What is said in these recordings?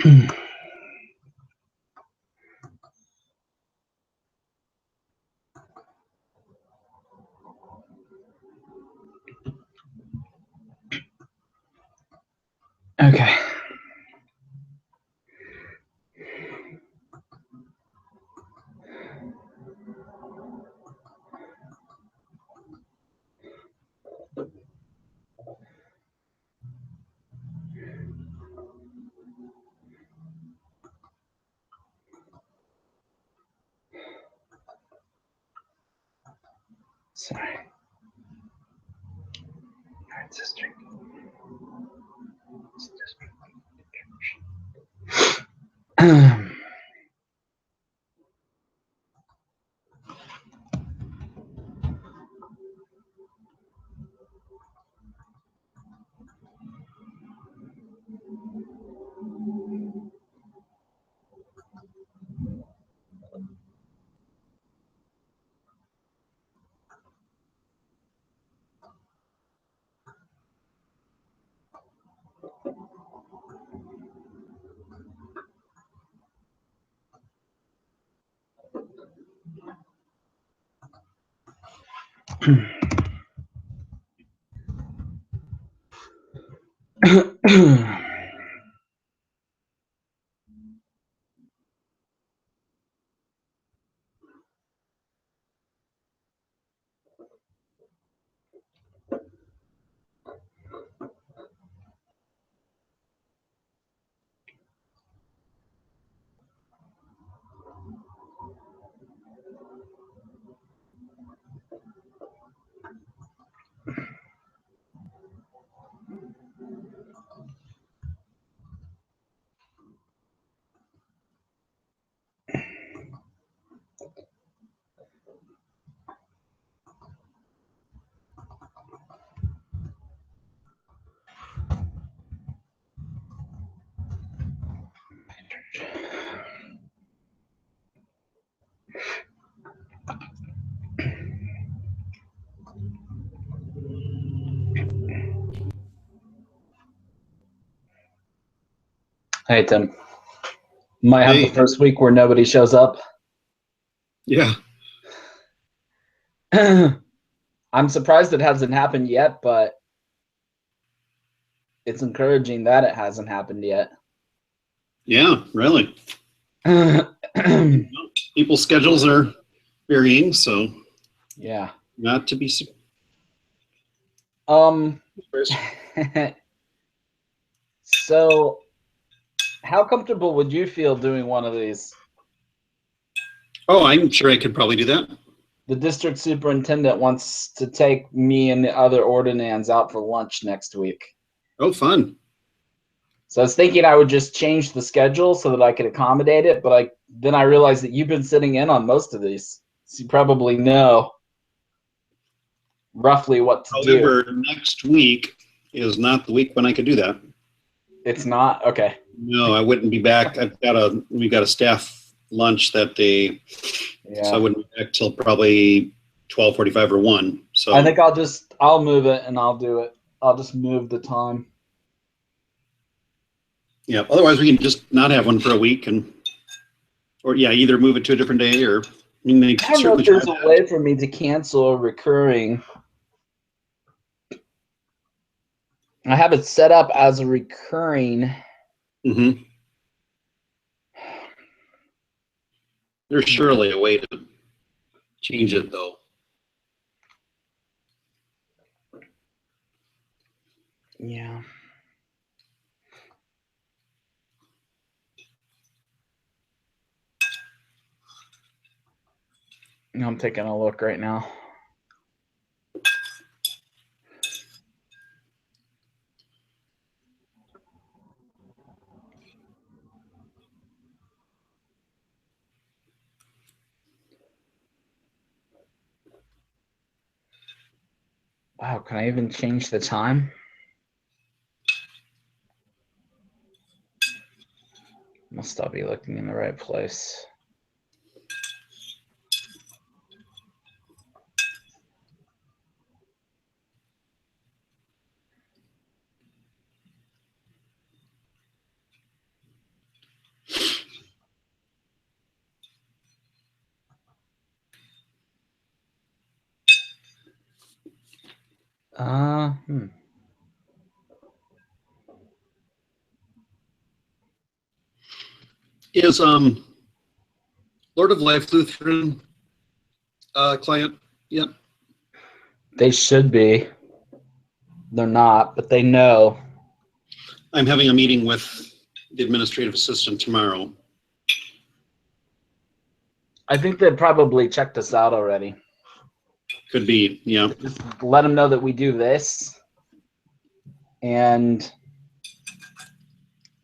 Okay. Sorry. All right, sister. Hey, Tim. Might have the first week where nobody shows up. Yeah. I'm surprised it hasn't happened yet, but it's encouraging that it hasn't happened yet. Yeah, really. People's schedules are varying, so yeah. Not to be surprised. So how comfortable would you feel doing one of these? Oh, I'm sure I could probably do that. The district superintendent wants to take me and the other ordinands out for lunch next week. Oh, fun. So I was thinking I would just change the schedule so that I could accommodate it, but then I realized that you've been sitting in on most of these. So you probably know roughly what to do. However, next week is not the week when I could do that. It's not? Okay. No, I wouldn't be back. We've got a staff lunch that day. Yeah. So I wouldn't be back till probably 12:45 or 1. So I think I'll move it and I'll do it. I'll just move the time. Yeah. Otherwise, we can just not have one for a week, or either move it to a different day, or I don't know if there's a way for me to cancel a recurring. I have it set up as a recurring. Mm-hmm. There's surely a way to change it, though. Yeah. I'm taking a look right now. Wow, can I even change the time? Must I be looking in the right place? Uh, hmm. Is Lord of Life Lutheran client yet? They should be. They're not, but they know. I'm having a meeting with the administrative assistant tomorrow. I think they probably checked us out already. Could be, yeah. Just let them know that we do this and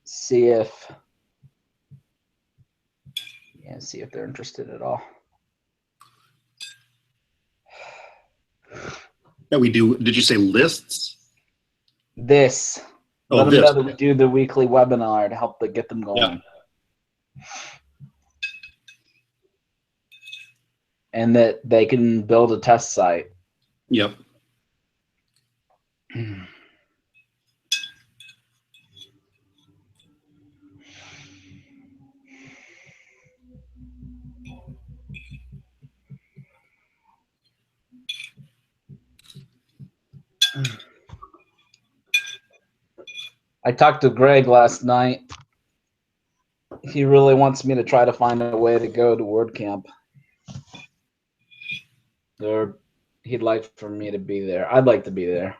see if they're interested at all. Yeah, we do. Did you say lists? This. Let them know that we do the weekly webinar to help get them going. Yeah. And that they can build a test site. Yep. I talked to Greg last night. He really wants me to try to find a way to go to WordCamp. He'd like for me to be there. I'd like to be there.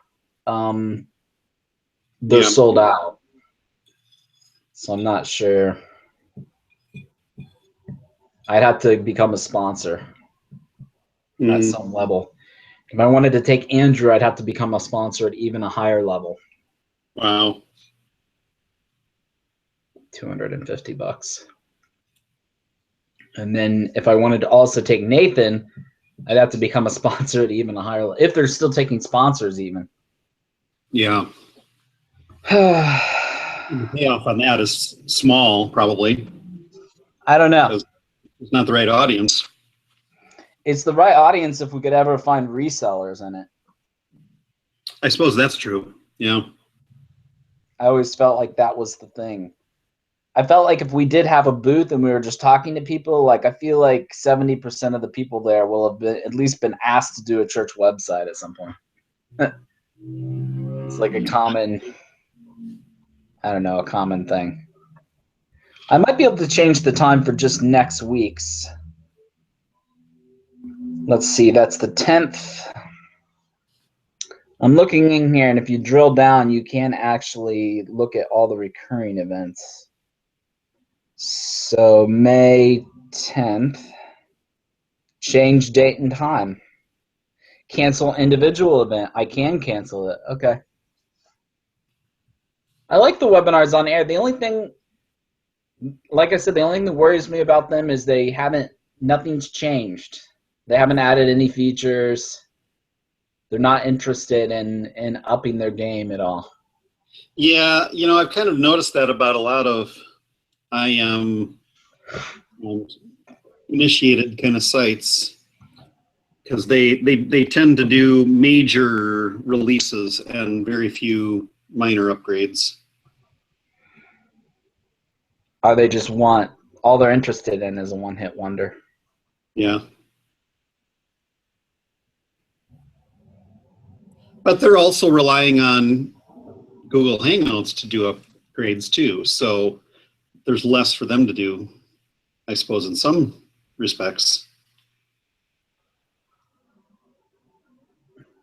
They're sold out, so I'm not sure. I'd have to become a sponsor at some level. If I wanted to take Andrew, I'd have to become a sponsor at even a higher level. Wow. $250. And then if I wanted to also take Nathan, I'd have to become a sponsor at even a higher level. If they're still taking sponsors even. Yeah. The payoff on that is small, probably. I don't know. It's not the right audience. It's the right audience if we could ever find resellers in it. I suppose that's true. Yeah. I always felt like that was the thing. I felt like if we did have a booth and we were just talking to people, like I feel like 70% of the people there will have been at least been asked to do a church website at some point. It's like a common, I don't know, a common thing. I might be able to change the time for just next week's. Let's see, that's the 10th. I'm looking in here, and if you drill down, you can actually look at all the recurring events. So May 10th, change date and time. Cancel individual event. I can cancel it. Okay. I like the webinars on air. The only thing, like I said, the only thing that worries me about them is nothing's changed. They haven't added any features. They're not interested in upping their game at all. Yeah, I've kind of noticed that about a lot of initiated kind of sites, because they tend to do major releases and very few minor upgrades. Or they just want, all they're interested in is a one-hit wonder. Yeah. But they're also relying on Google Hangouts to do upgrades too. So there's less for them to do, I suppose, in some respects.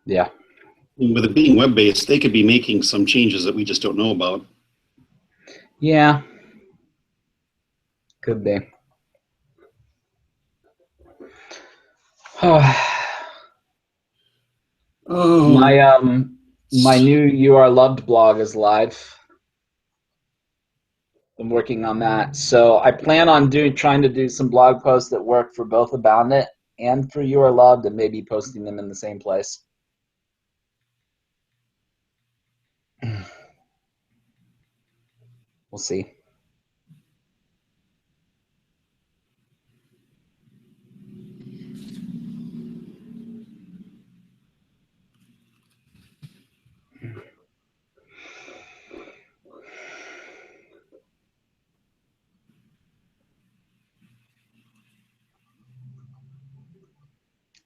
Yeah. And with it being web-based, they could be making some changes that we just don't know about. Yeah. Could be. Oh. My new You Are Loved blog is live. I'm working on that. So I plan on trying to do some blog posts that work for both Aboundant and for You Are Loved, and maybe posting them in the same place. We'll see.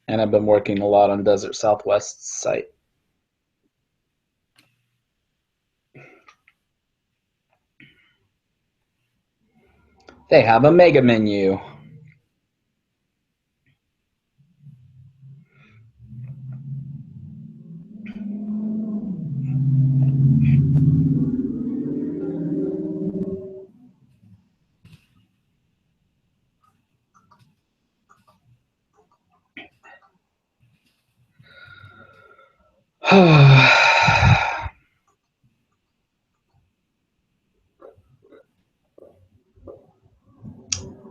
And I've been working a lot on Desert Southwest's site. They have a mega menu.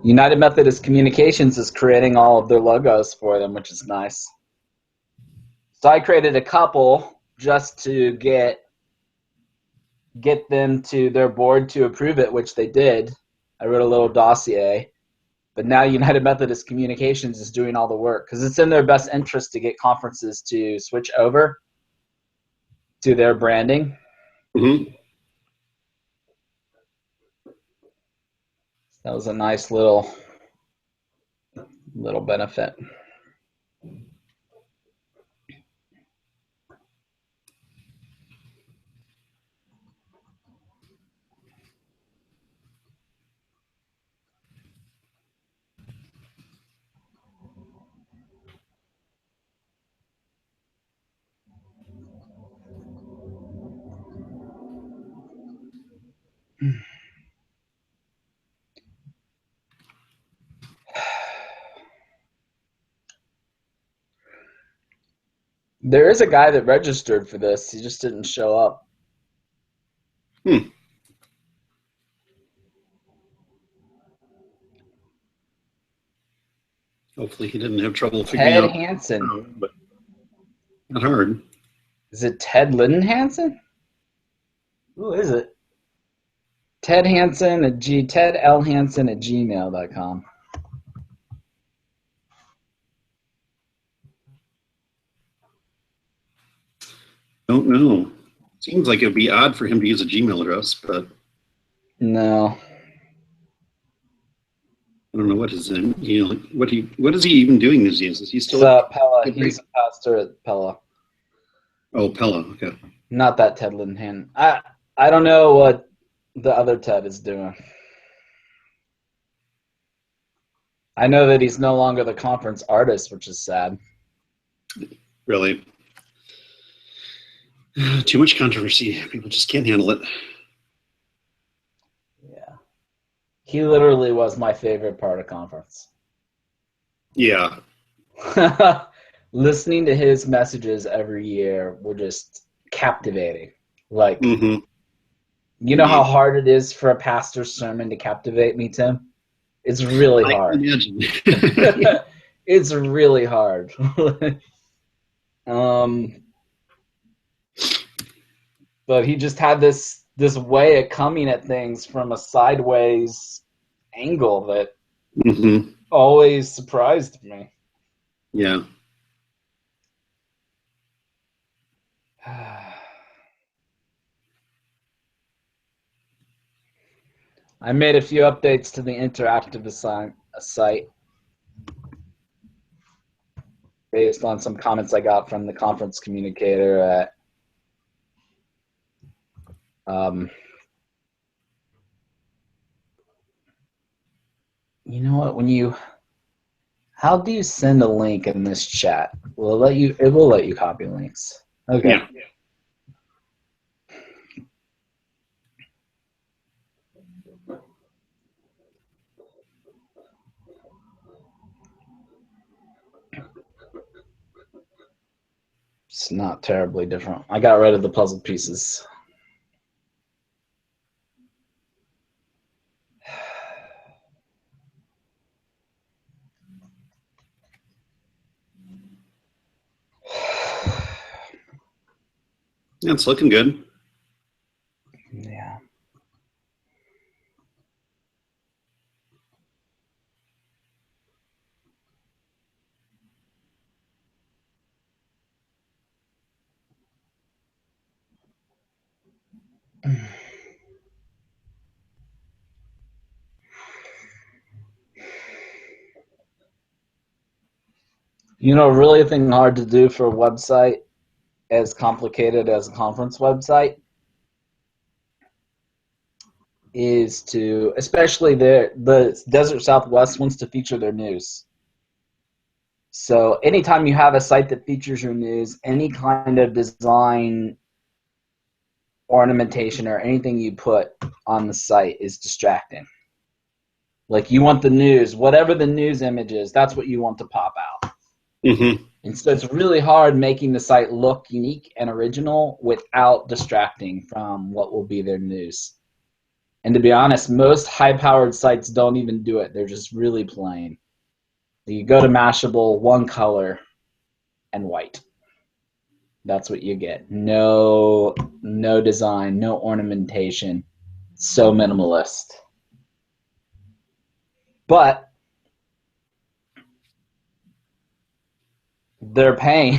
United Methodist Communications is creating all of their logos for them, which is nice. So I created a couple just to get them to their board to approve it, which they did. I wrote a little dossier. But now United Methodist Communications is doing all the work because it's in their best interest to get conferences to switch over to their branding. Mm-hmm. That was a nice little benefit. There is a guy that registered for this. He just didn't show up. Hopefully he didn't have trouble figuring Ted out. Hansen. But not hard. Is it Ted Linden Hansen? Who is it? Ted Hansen at Ted L. Hansen at gmail.com. Don't know. Seems like it would be odd for him to use a Gmail address, but no. I don't know what his name. What is he even doing these days? Is he still? Pella. He's a pastor at Pella. Oh, Pella. Okay. Not that Ted Linden. I don't know what the other Ted is doing. I know that he's no longer the conference artist, which is sad. Really? Too much controversy. People just can't handle it. Yeah. He literally was my favorite part of conference. Yeah. Listening to his messages every year were just captivating. Like, you know how hard it is for a pastor's sermon to captivate me, Tim? It's really hard. I can imagine. It's really hard. But he just had this way of coming at things from a sideways angle that always surprised me. Yeah. I made a few updates to the interactive site based on some comments I got from the conference communicator at you know what, how do you send a link in this chat? It will let you copy links. Okay. Yeah. It's not terribly different. I got rid of the puzzle pieces. Yeah, it's looking good. Yeah. You know, really a thing hard to do for a website as complicated as a conference website is to, especially the Desert Southwest wants to feature their news. So anytime you have a site that features your news, any kind of design, ornamentation, or anything you put on the site is distracting. Like you want the news, whatever the news image is, that's what you want to pop out. Mm-hmm. And so it's really hard making the site look unique and original without distracting from what will be their news. And to be honest, most high-powered sites don't even do it. They're just really plain. You go to Mashable, one color, and white. That's what you get. No design, no ornamentation. So minimalist. But they're paying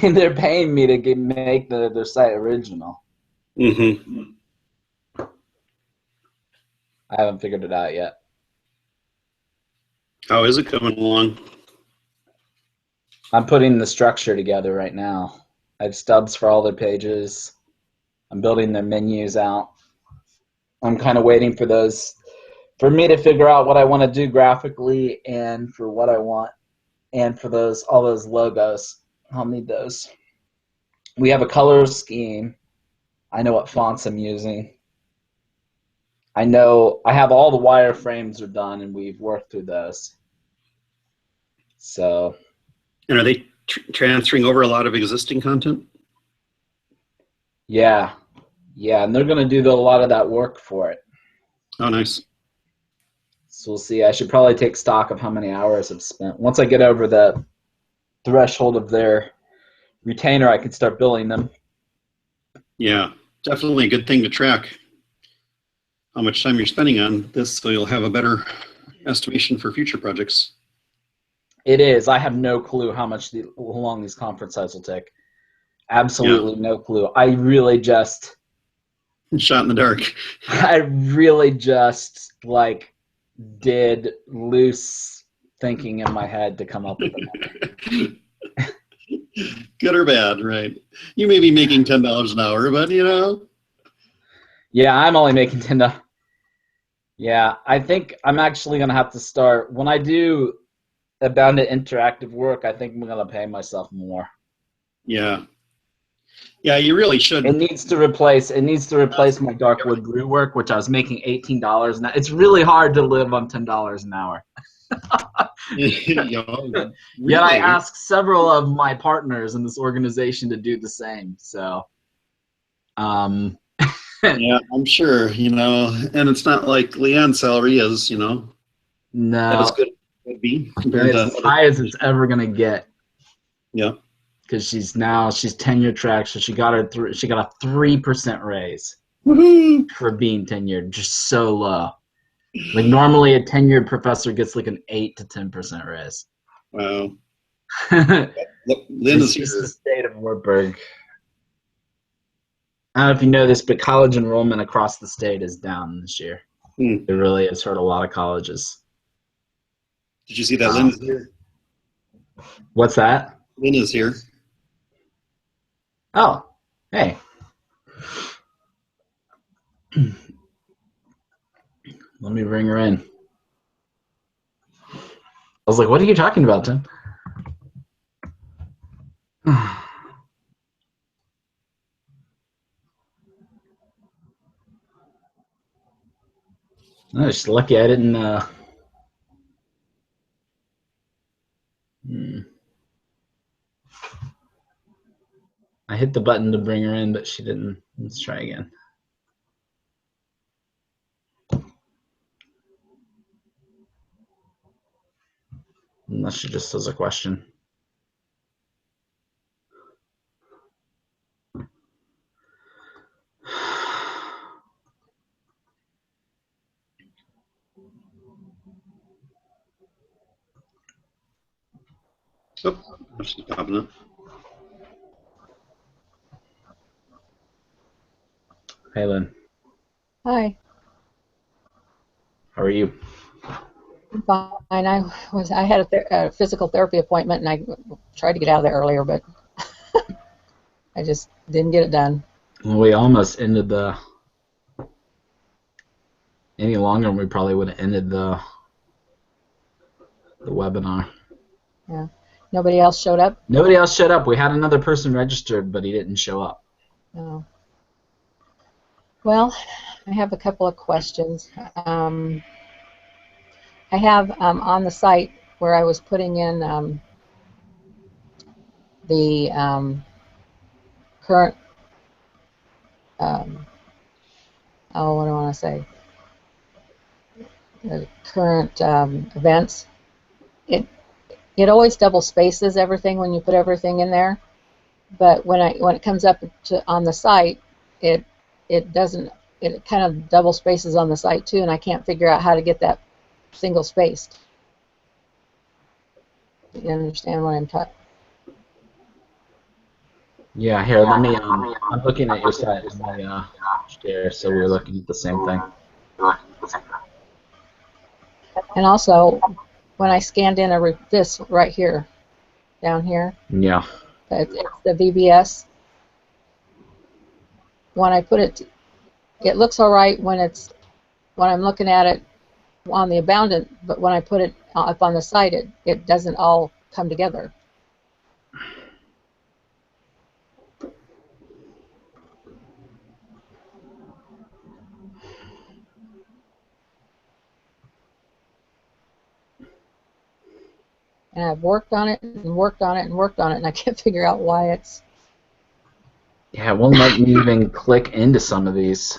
me to make their site original. Mm-hmm. I haven't figured it out yet. How is it coming along? I'm putting the structure together right now. I have stubs for all their pages. I'm building their menus out. I'm kind of waiting for those, for me to figure out what I want to do graphically and for what I want, and for all those logos. I'll need those. We have a color scheme. I know what fonts I'm using. I know I have all the wireframes are done, and we've worked through those. So, And are they transferring over a lot of existing content? yeah, and they're going to do a lot of that work for it. Oh, nice. So we'll see. I should probably take stock of how many hours I've spent. Once I get over the threshold of their retainer, I can start billing them. Yeah, definitely a good thing to track how much time you're spending on this, so you'll have a better estimation for future projects. It is. I have no clue how long these conference sites will take. Absolutely no clue. I really just Shot in the dark. did loose thinking in my head to come up with it. Good or bad, right? You may be making $10 an hour, but you know. Yeah, I'm only making $10. Yeah, I think I'm actually gonna have to start when I do Aboundant interactive work. I think I'm gonna pay myself more. Yeah, you really should. It needs to replace my Darkwood Brew work, which I was making $18 an hour. It's really hard to live on $10 an hour. Really? Yet I asked several of my partners in this organization to do the same. So, yeah, I'm sure, and it's not like Leanne's salary is, no, as good as it would be compared to as high as it's ever gonna get. Yeah. Because she's tenure track, so she got a 3% raise. Woohoo! For being tenured, just so low. Like normally a tenured professor gets like an 8 to 10% raise. Wow. It's just the state of Wartburg. I don't know if you know this, but college enrollment across the state is down this year. It really has hurt a lot of colleges. Did you see that Lynn is here? What's that? Lynn is here. Oh, hey. Let me bring her in. I was like, what are you talking about, Tim? No, just lucky I didn't. I hit the button to bring her in, but she didn't. Let's try again. Unless she just has a question. Oh, she's popping up. Hey, Lynn. Hi. How are you? I'm fine. I had a physical therapy appointment, and I tried to get out of there earlier, but I just didn't get it done. Well, we almost ended the any longer, and we probably would have ended the webinar. Yeah. Nobody else showed up? Nobody else showed up. We had another person registered, but he didn't show up. No. Well, I have a couple of questions. I have on the site where I was putting in the current, oh, what do I want to say? The current events. It always double spaces everything when you put everything in there, but when it comes up on the site, it doesn't. It kind of double spaces on the site too, and I can't figure out how to get that single spaced. You understand what I'm talking? Yeah, here, let me, I'm looking at your site. Let me share so we're looking at the same thing. And also, when I scanned in this right here, down here, Yeah. it's the VBS. When I put it, it looks all right when I'm looking at it on the Aboundant, but when I put it up on the site, it doesn't all come together. And I've worked on it and worked on it and worked on it, and I can't figure out why it's. Yeah, it won't let me even click into some of these.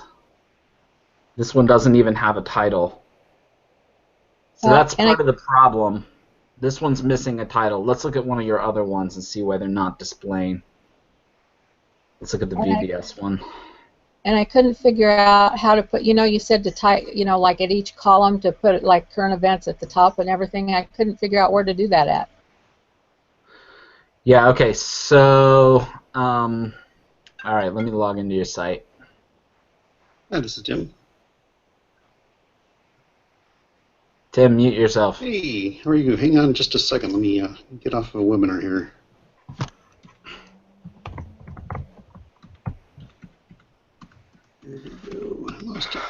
This one doesn't even have a title. So that's part of the problem. This one's missing a title. Let's look at one of your other ones and see why they're not displaying. Let's look at the VBS one. And I couldn't figure out how to put, you said to type, like at each column to put like current events at the top and everything. I couldn't figure out where to do that at. Yeah, okay, so, all right, let me log into your site. Hi, this is Tim. Tim, mute yourself. Hey, how are you? Hang on just a second. Let me get off of a webinar here. There we go. I lost it.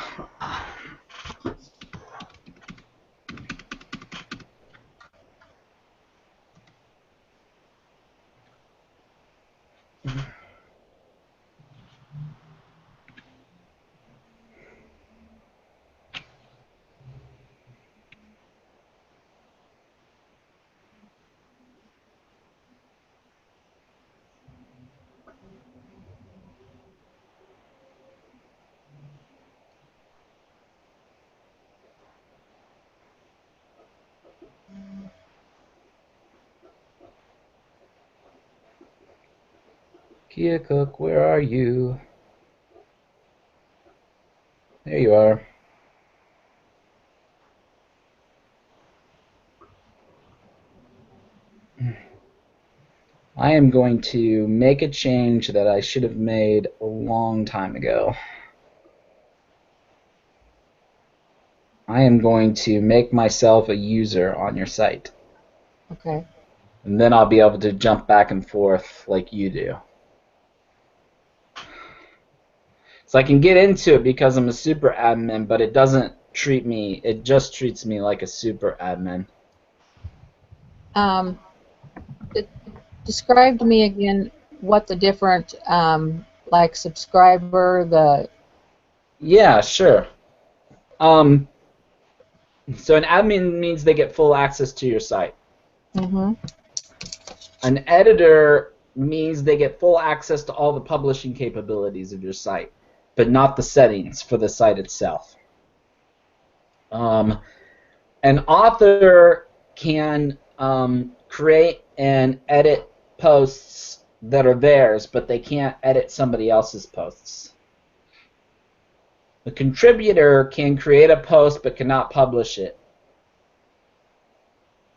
Kia Cook, where are you? There you are. I am going to make a change that I should have made a long time ago. I am going to make myself a user on your site. Okay. And then I'll be able to jump back and forth like you do. So I can get into it because I'm a super admin, but it doesn't treat me, it just treats me like a super admin. Describe to me again what the different, like subscriber, Yeah, sure. So an admin means they get full access to your site. Mm-hmm. An editor means they get full access to all the publishing capabilities of your site, but not the settings for the site itself. An author can create and edit posts that are theirs, but they can't edit somebody else's posts. The contributor can create a post but cannot publish it.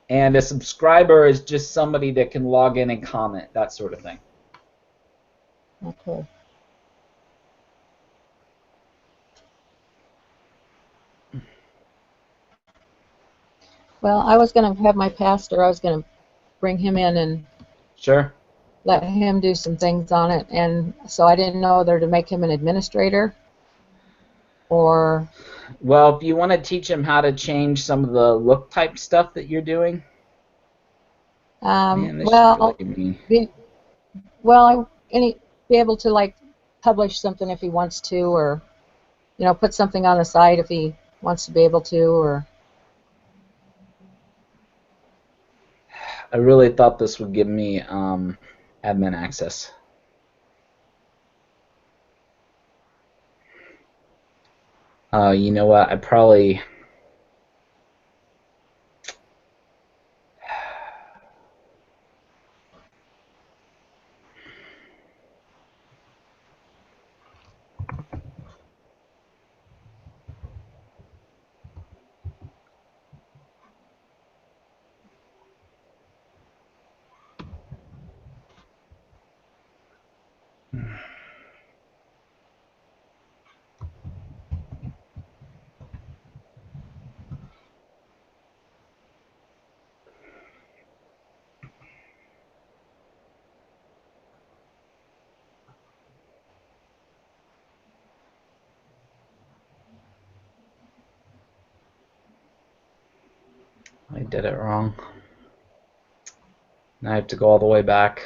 And a subscriber is just somebody that can log in and comment, that sort of thing. Okay. Well, I was going to have my pastor, I was going to bring him in and Sure. let him do some things on it, and so I didn't know whether to make him an administrator or Well, if you want to teach him how to change some of the look type stuff that you're doing, man, this should Well, really be. be, well, be able to like publish something if he wants to, or put something on the site if he wants to be able to, or I really thought this would give me admin access. You know what? I probably. I did it wrong. Now I have to go all the way back.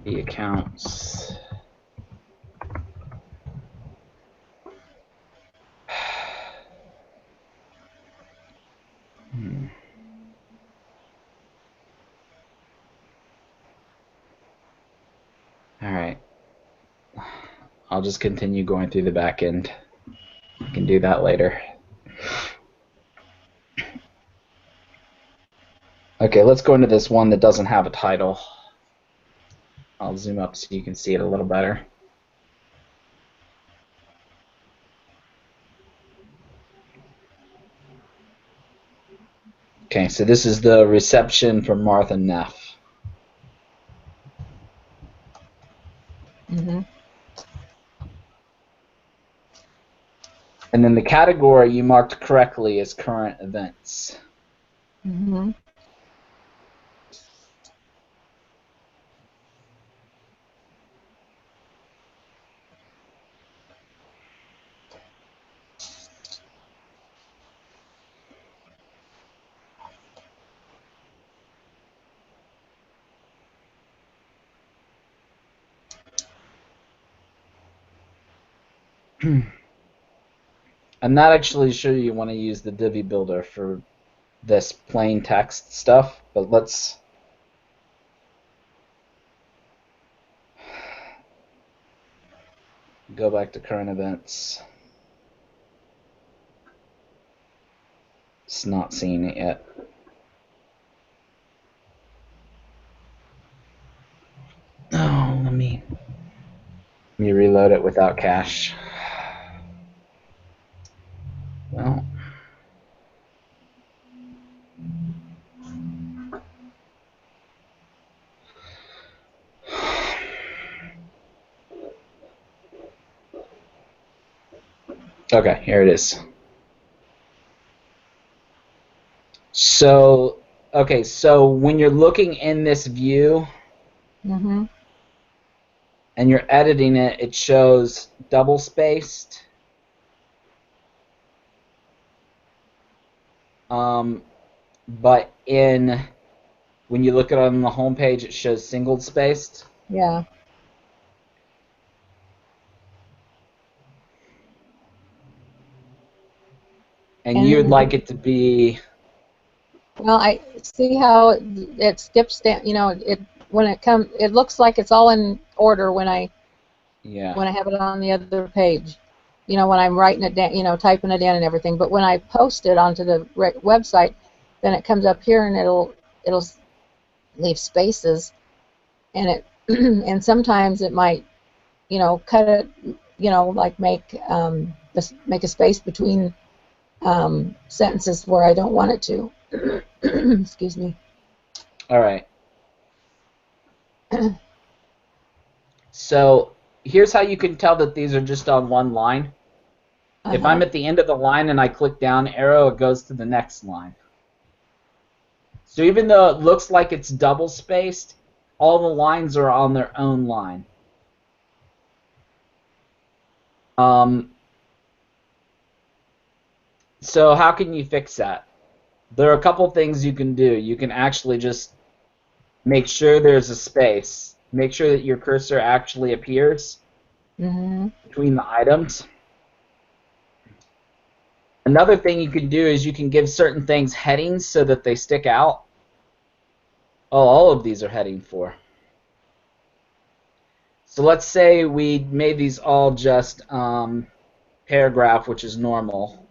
The accounts. All right. I'll just continue going through the back end. I can do that later. Okay, let's go into this one that doesn't have a title. I'll zoom up so you can see it a little better. Okay, so this is the reception from Martha Neff. mm-hmm. And then the category you marked correctly is current events. Mm-hmm. I'm not actually sure you want to use the Divi Builder for this plain text stuff, but let's go back to current events. It's not seeing it yet. Oh, let me reload it without cache. Well, okay, here it is. So, okay, so when you're looking in this view Mm-hmm. and you're editing it, it shows double spaced. But when you look at it on the home page, it shows single spaced. Yeah. And you'd like it to be. Well, I see how it skips down. It looks like it's all in order when I have it on the other page. When I'm writing it down, typing it in and everything. But when I post it onto the website, then it comes up here and it'll leave spaces, and it and sometimes it might cut it, like make a space between sentences where I don't want it to. Excuse me. All right. So here's how you can tell that these are just on one line. If I'm at the end of the line and I click down arrow, it goes to the next line. So even though it looks like it's double spaced, all the lines are on their own line. So how can you fix that? There are a couple things you can do. You can actually just make sure there's a space. Make sure that your cursor actually appears between the items. Another thing you can do is you can give certain things headings so that they stick out. Oh, all of these are heading 4. So let's say we made these all just paragraph, which is normal.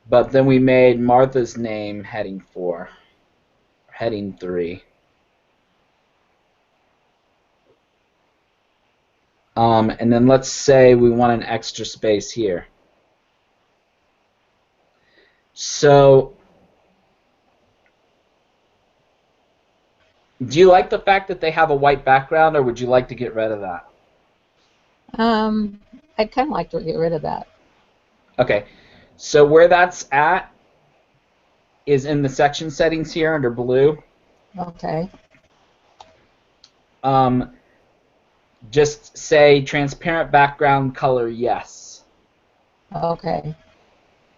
But then we made Martha's name heading 4, heading 3. And then let's say we want an extra space here. So do you like the fact that they have a white background, or would you like to get rid of that? I'd kind of like to get rid of that. Okay, so where that's at is in the section settings here under blue. Okay. Just say transparent background color yes. Okay.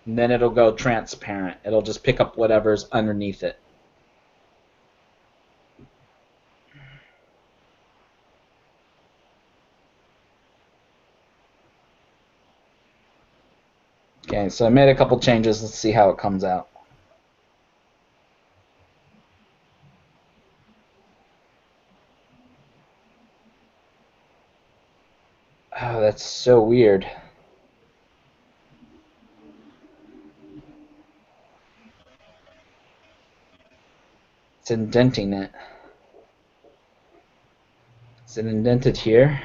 And then it'll go transparent. It'll just pick up whatever's underneath it. Okay, so I made a couple changes. Let's see how it comes out. Oh, that's so weird. It's indenting it. Is it indented here?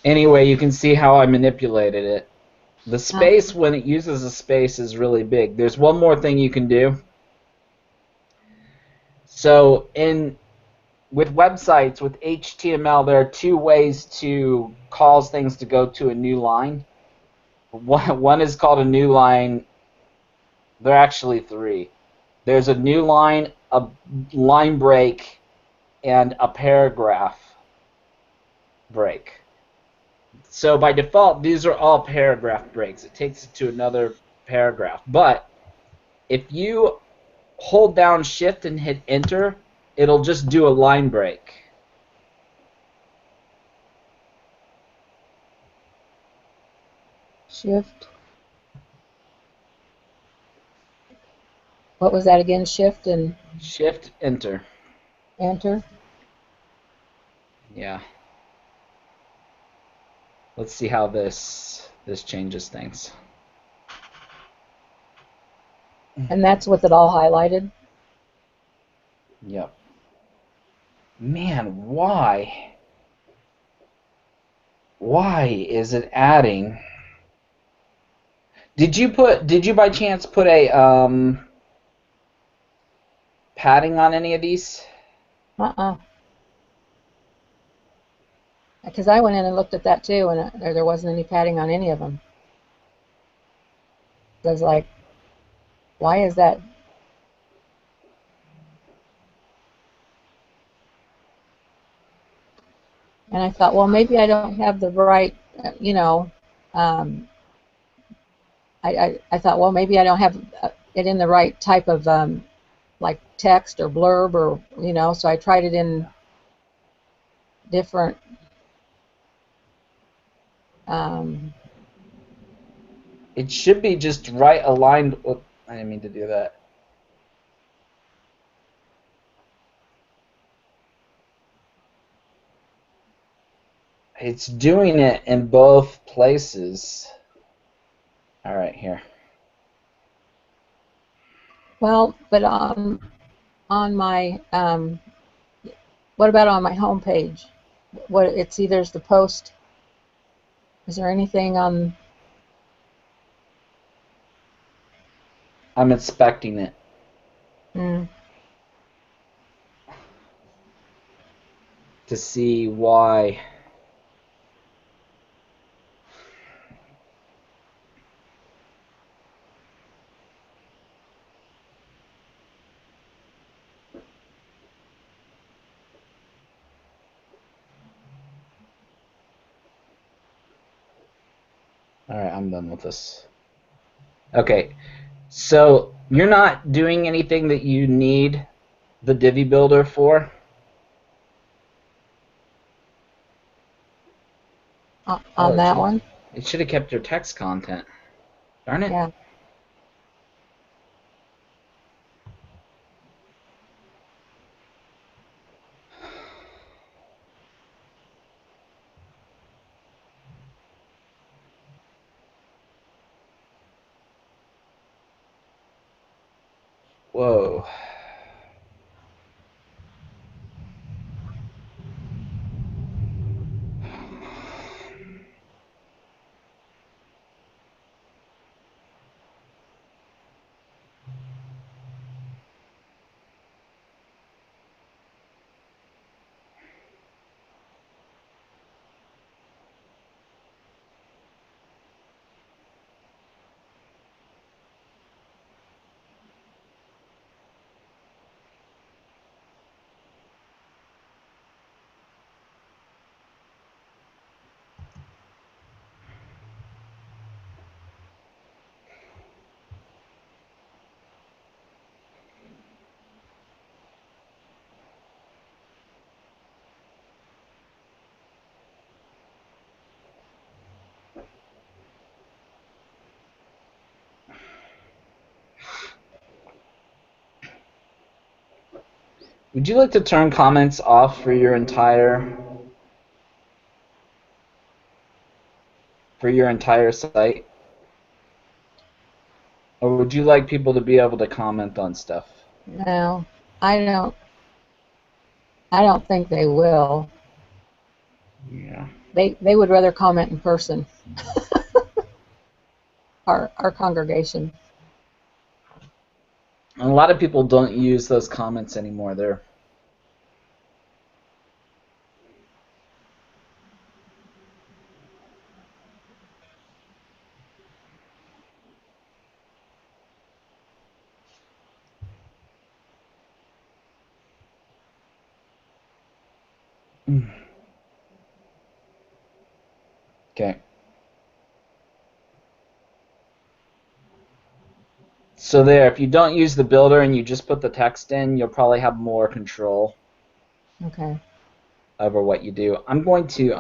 Anyway, you can see how I manipulated it. The space, when it uses a space, is really big. There's one more thing you can do. So with websites, with HTML, there are 2 ways to cause things to go to a new line. One is called a new line. There are actually 3. There's a new line, a line break, and a paragraph break. So by default, these are all paragraph breaks. It takes it to another paragraph. But if you hold down Shift and hit Enter, it'll just do a line break. Shift. What was that again? Shift and Shift Enter. Enter. Yeah. Let's see how this changes things. And that's with it all highlighted. Yep. Man, why? Why is it adding? Did you by chance put a padding on any of these? Because I went in and looked at that too, and there wasn't any padding on any of them. I was like, why is that? And I thought, well, maybe I don't have the right, you know, I thought, well, maybe I don't have it in the right type of like text or blurb or, you know, so I tried it in different It should be just right aligned. Oh, I didn't mean to do that. It's doing it in both places. All right, here. Well, but on my what about on my home page? What it's either the post. Is there anything on? I'm inspecting it. Mm, To see why. All right, I'm done with this. Okay, so you're not doing anything that you need the Divi Builder for? on Oh, that geez. one? It should have kept your text content. Darn it. Yeah. Whoa. Would you like to turn comments off for your entire site? Or would you like people to be able to comment on stuff? No, I don't. I don't think they will. Yeah. They would rather comment in person. Our congregation. And a lot of people don't use those comments anymore. They're okay. So there, if you don't use the builder and you just put the text in, you'll probably have more control Okay. over what you do. I'm going to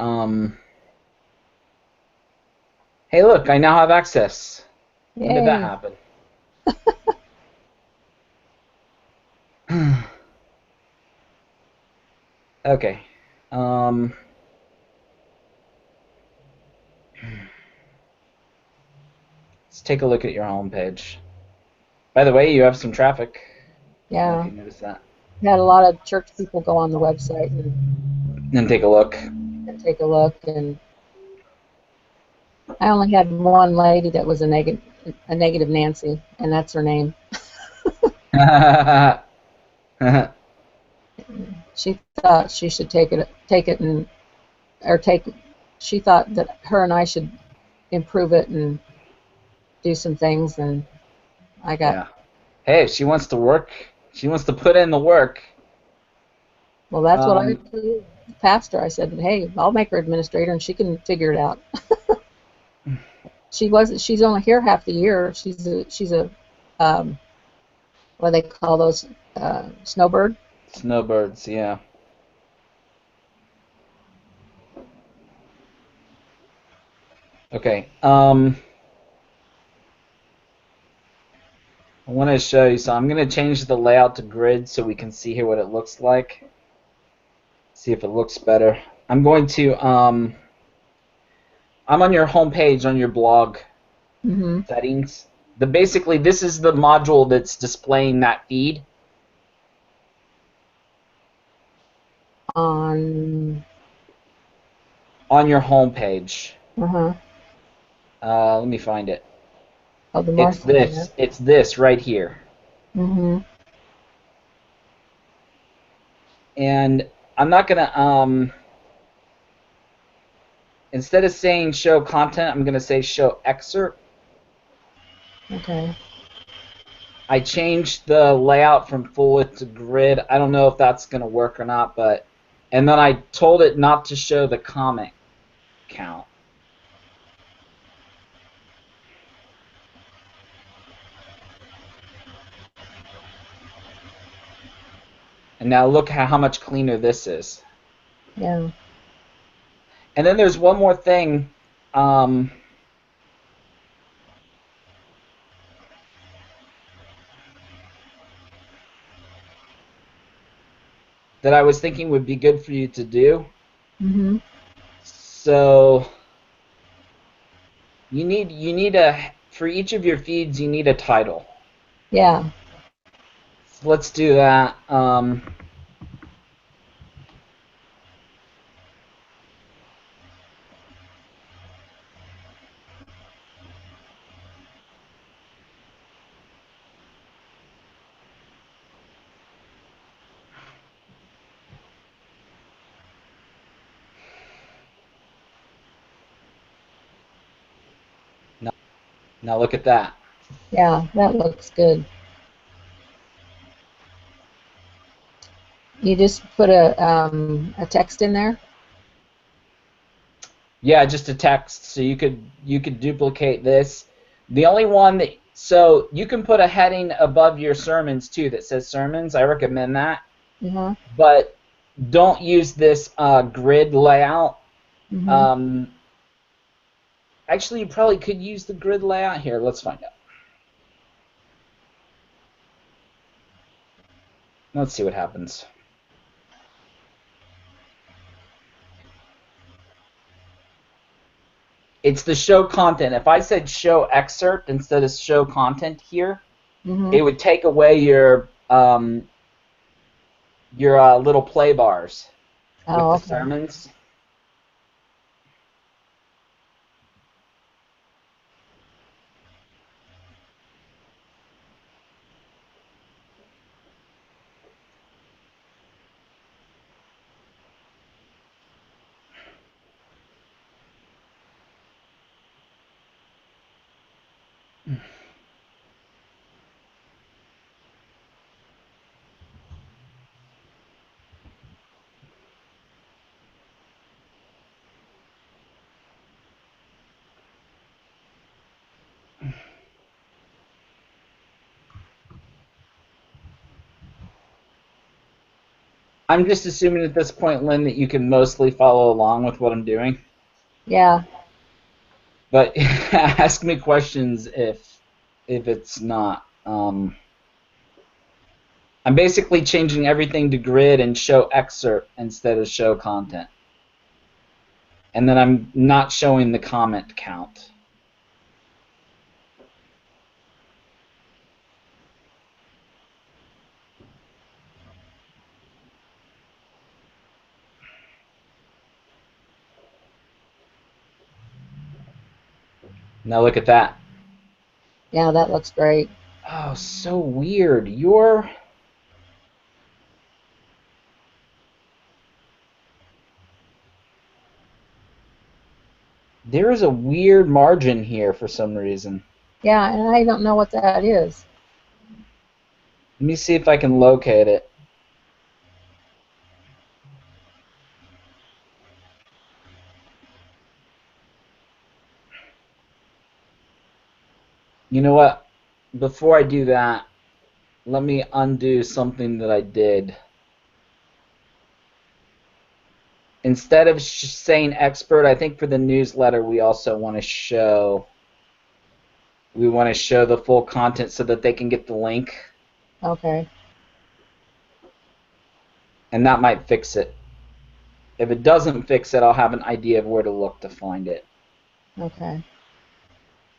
hey, look, I now have access. When did that Yay. happen? Okay. Um let's take a look at your home page. By the way, you have some traffic. I don't know if Yeah. you noticed that. We had a lot of church people go on the website Then take a look. and take a look, and I only had one lady that was a negative Nancy, and that's her name. She thought she should take it, and or take. She thought that her and I should improve it and do some things, and I got. Yeah. Hey, if she wants to work, she wants to put in the work. Well, that's what I Um, told the pastor. I said, hey, I'll make her administrator, and she can figure it out. She's only here half the year. She's a what do they call those, snowbird. snowbirds, yeah. Okay. I want to show you. So I'm going to change the layout to grid so we can see here what it looks like. See if it looks better. I'm going to I'm on your home page on your blog Mm-hmm. settings. Basically, this is the module that's displaying that feed. On. On your home page. Uh-huh. Let me find it. Oh, the It's marketing. this. It's this right here. Mm-hmm. And I'm not gonna instead of saying show content, I'm gonna say show excerpt. Okay. I changed the layout from full width to grid. I don't know if that's gonna work or not, but and then I told it not to show the comment count. And now look how much cleaner this is. Yeah. And then there's one more thing. That I was thinking would be good for you to do. Mm-hmm. So you need for each of your feeds you need a title. Yeah. So let's do that. Now look at that. Yeah, that looks good. You just put a text in there? Yeah, just a text. So you could duplicate this. The only one that so you can put a heading above your sermons too that says sermons. I recommend that. Uh-huh. But don't use this grid layout. Mm-hmm. Actually, you probably could use the grid layout here. Let's find out. Let's see what happens. It's the show content. If I said show excerpt instead of show content here, Mm-hmm. it would take away your little play bars with Oh, the okay. sermons. I'm just assuming at this point, Lynn, that you can mostly follow along with what I'm doing. Yeah. But ask me questions if it's not. I'm basically changing everything to grid and show excerpt instead of show content. And then I'm not showing the comment count. Now look at that. Yeah, that looks great. Oh, so weird. There is a weird margin here for some reason. Yeah, and I don't know what that is. Let me see if I can locate it. You know what? Before I do that, let me undo something that I did. Instead of saying expert, I think for the newsletter we also want to show the full content so that they can get the link, Okay. and that might fix it. If it doesn't fix it, I'll have an idea of where to look to find it. Okay.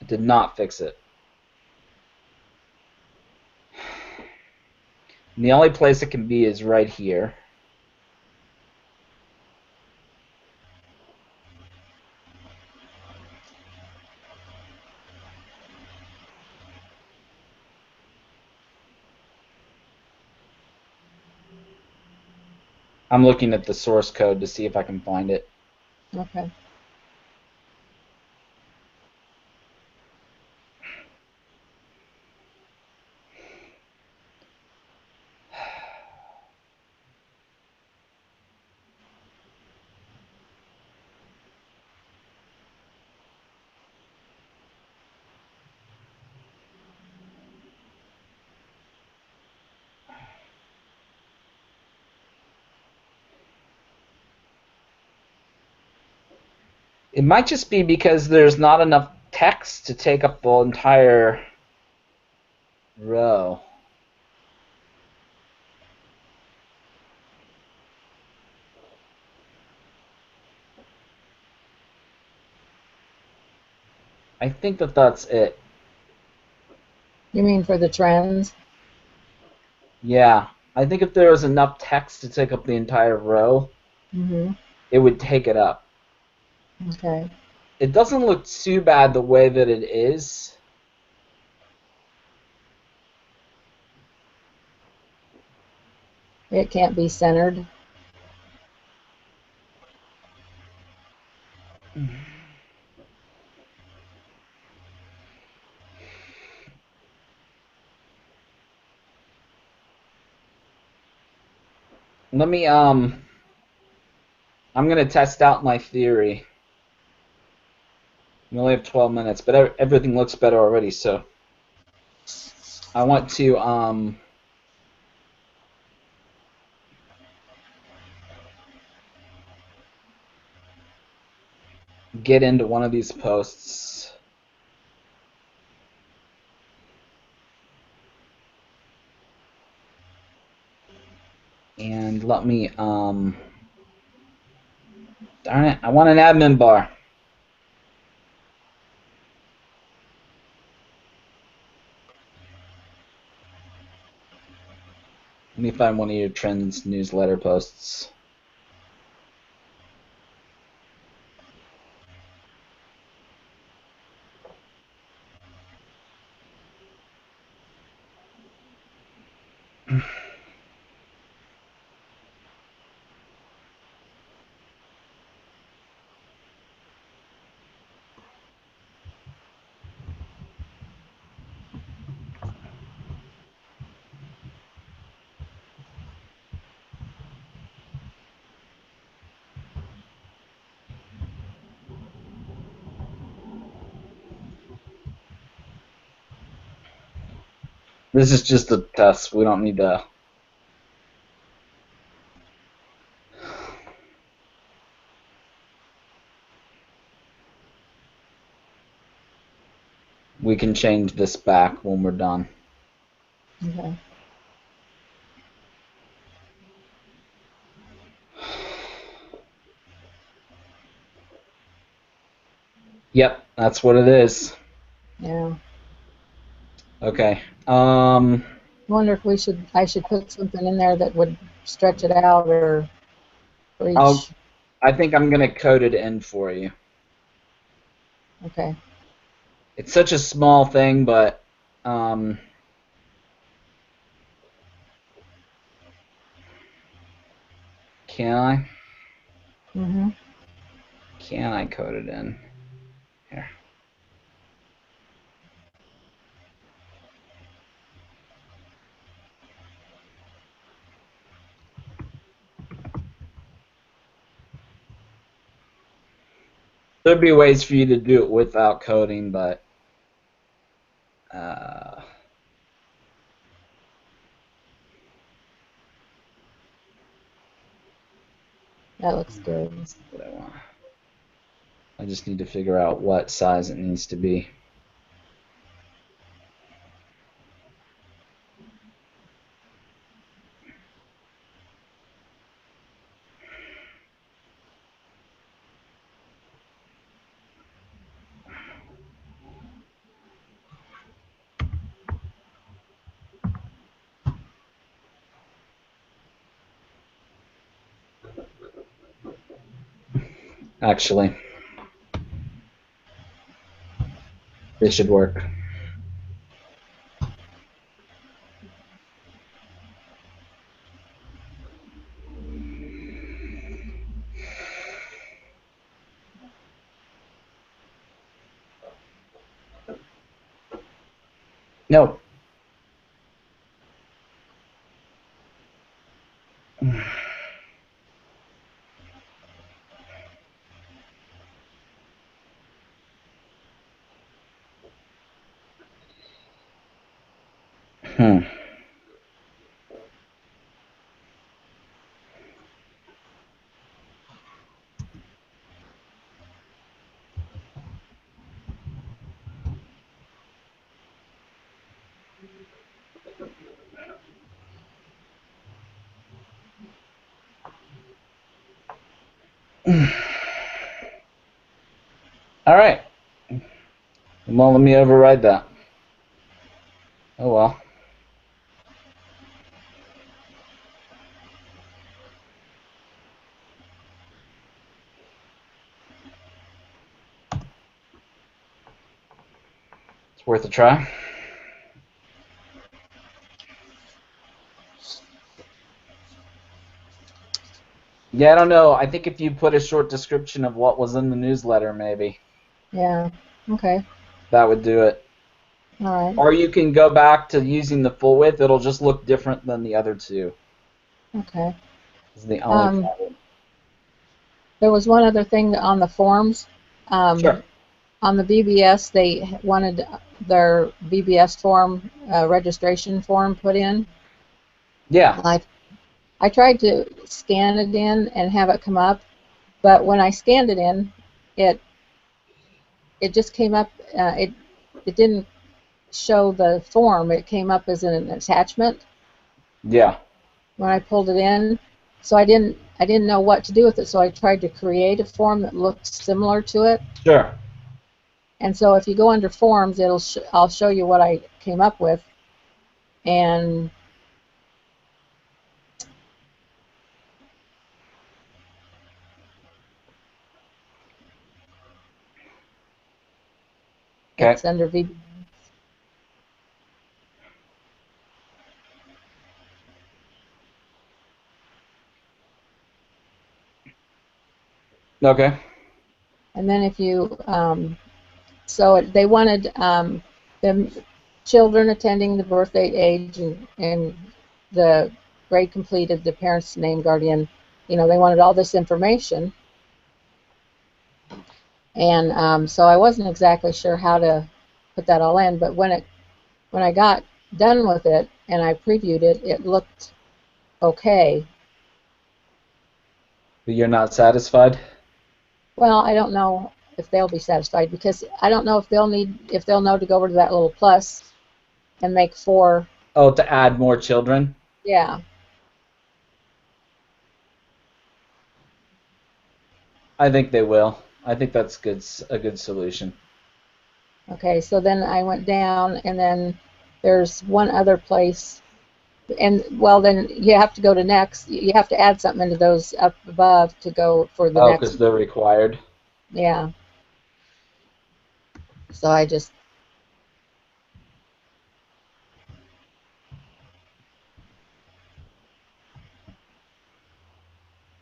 It did not fix it. And the only place it can be is right here. I'm looking at the source code to see if I can find it. Okay. It might just be because there's not enough text to take up the entire row. I think that that's it. You mean for the trends? Yeah. I think if there was enough text to take up the entire row, Mm-hmm. it would take it up. Okay. It doesn't look too bad the way that it is. It can't be centered. Let me I'm gonna test out my theory. We only have 12 minutes, but everything looks better already, so I want to get into one of these posts. And let me darn it, I want an admin bar. Let me find one of your trends newsletter posts. This is just a test. We don't need to. We can change this back when we're done. Okay. Yep, that's what it is. Yeah. Okay. I wonder if I should put something in there that would stretch it out or for each. I think I'm gonna code it in for you. Okay. It's such a small thing, but can I? Mm-hmm. Can I code it in? Here. There'd be ways for you to do it without coding, but uh, That looks good. that's what I want. I just need to figure out what size it needs to be. actually. It should work. No. Hmm. All right. Well, let me override that. Oh well. It's worth a try. Yeah, I don't know. I think if you put a short description of what was in the newsletter, maybe Yeah. Okay. that would do it. All right. Or you can go back to using the full width. It'll just look different than the other two. Okay. Is the only Um, problem. there was one other thing on the forms. Sure. On the VBS, they wanted their VBS form, registration form put in. Yeah. I tried to scan it in and have it come up, but when I scanned it in, it it just came up. It didn't show the form. It came up as an attachment Yeah. when I pulled it in. So I didn't know what to do with it. So I tried to create a form that looked similar to it. Sure. And so if you go under forms, I'll show you what I came up with. And Okay. it's under VB. Okay. And then if you so they wanted the children attending the birth date, age, and the grade completed, the parents' name, guardian. They wanted all this information, and so I wasn't exactly sure how to put that all in. But when I got done with it and I previewed it, it looked okay. But you're not satisfied? Well, I don't know if they'll be satisfied because I don't know if they'll know to go over to that little plus and make four. Oh, to add more children? Yeah. I think they will. I think that's a good solution. Okay, so then I went down, and then there's one other place, and well, then you have to go to next. You have to add something into those up above to go for the Oh, next. because they're required. Yeah. So I just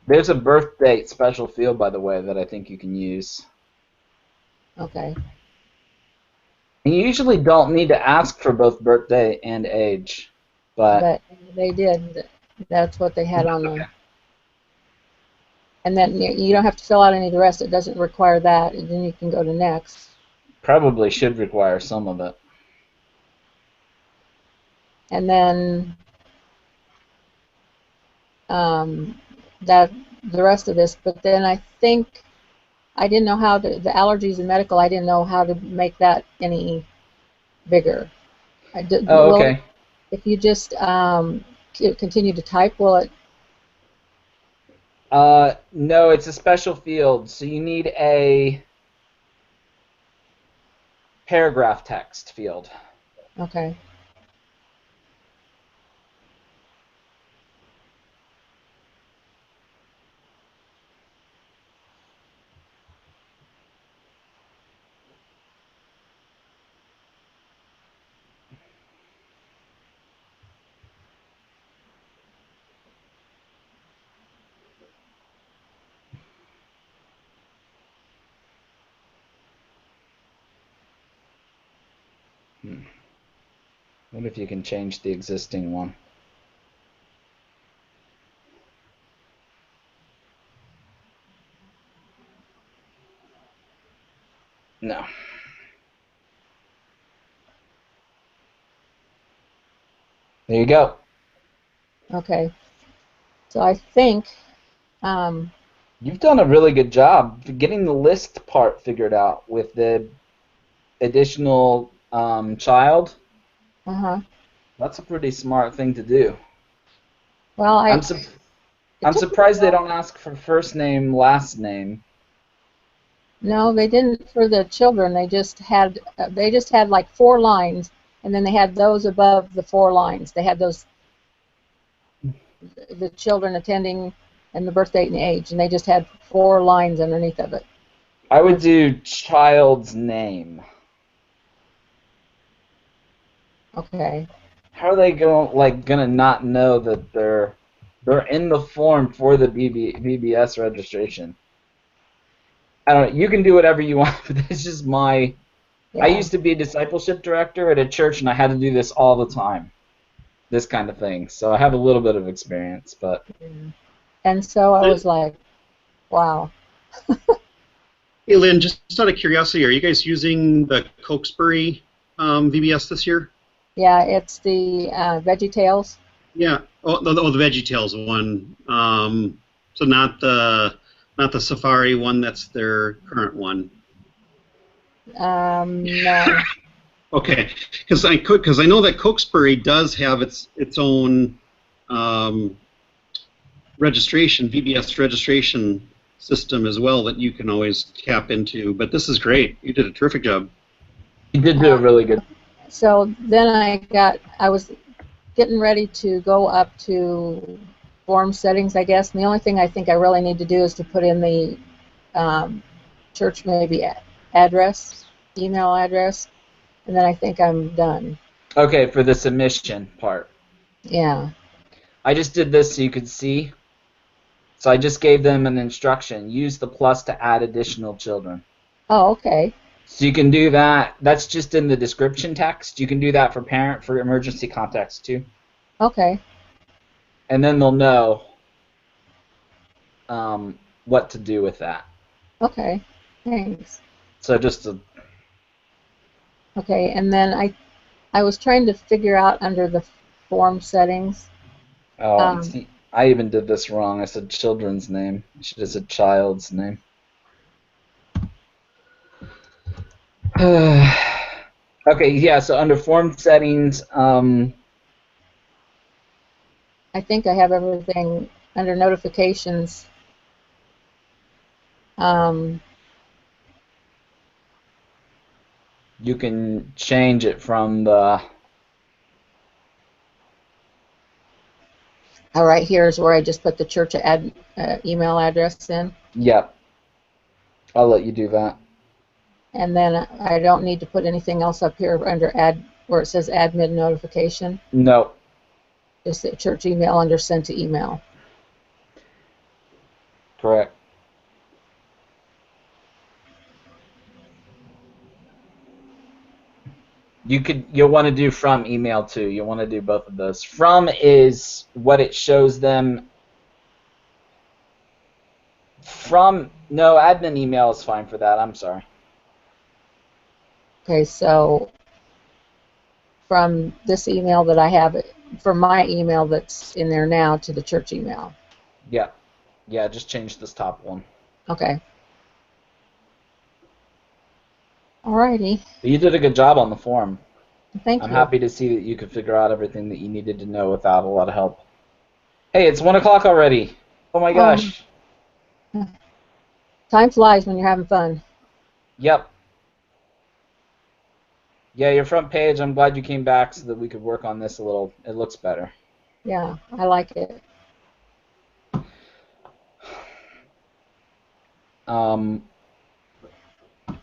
There's a birth date special field, by the way, that I think you can use. okay, And you usually don't need to ask for both birthday and age, but but they did. That's what they had on the. And then you don't have to fill out any of the rest. It doesn't require that, and then you can go to next. probably should require some of it. And then um, that the rest of this. But then I think I didn't know how to the allergies and medical. I didn't know how to make that any bigger. Oh, Will it, okay. if you just continue to type, will it? No, it's a special field, so you need a paragraph text field. Okay. What if you can change the existing one? No. There you go. Okay. So I think, You've done a really good job getting the list part figured out with the additional child. uh-huh. That's a pretty smart thing to do. Well, I'm it I'm took me surprised a they while. don't ask for first name, last name. No, they didn't for the children. They just had like 4 lines, and then they had those above the 4 lines. They had those the children attending and the birth date and the age, and they just had 4 lines underneath of it. I would Which, do child's name. okay, How are they gonna not know that they're in the form for the BBS registration? I don't know. You can do whatever you want, but this is my. I yeah. used to be a discipleship director at a church, and I had to do this all the time. This kind of thing. So I have a little bit of experience, but And so I was like, wow. Hey, Lynn, just out of curiosity, are you guys using the Cokesbury VBS this year? Yeah, it's the Veggie Tales. Yeah. Oh, the VeggieTales one. So not the Safari one. That's their current one. No. Okay, because I know that Cokesbury does have its own registration, VBS registration system as well that you can always tap into. But this is great. You did a terrific job. you did do a really good. So then I was getting ready to go up to form settings, I guess. And the only thing I think I really need to do is to put in the um, church maybe address, email address, and then I think I'm done. Okay, for the submission part. Yeah. I just did this so you could see. So I just gave them an instruction. Use the plus to add additional children. Oh, okay. So you can do that. That's just in the description text. You can do that for parent, for emergency contacts too. Okay. And then they'll know what to do with that. Okay. Thanks. So just to, Okay. And then I was trying to figure out under the form settings. Um, see, I even did this wrong. I said children's name. I should have said child's name. Okay, yeah, so under form settings, I think I have everything under notifications. Um, you can change it from the. right here is where I just put the church email address in. Yep, I'll let you do that. And then I don't need to put anything else up here under where it says admin notification. No, Just the church email under send to email. correct. You'll want to do from email too. You'll want to do both of those. From is what it shows them. No, admin email is fine for that. I'm sorry. Okay, so from this email that I have, from my email that's in there now to the church email. Yeah, yeah. Just change this top one. Okay. Alrighty. But you did a good job on the form. Thank I'm you. happy to see that you could figure out everything that you needed to know without a lot of help. Hey, it's 1 o'clock already. Oh my gosh. Time flies when you're having fun. Yep. Yeah, your front page, I'm glad you came back so that we could work on this a little. It looks better. Yeah, I like it.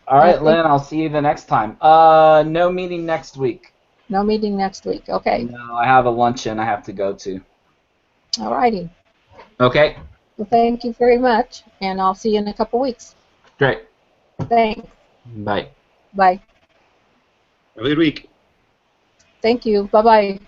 All I right, think Lynn, I'll see you the next time. No meeting next week. no meeting next week. Okay. No, I have a luncheon I have to go to. Alrighty. Okay, Well, thank you very much, and I'll see you in a couple weeks. great. Thanks. Bye. Bye. Have a good week. Thank you. Bye-bye.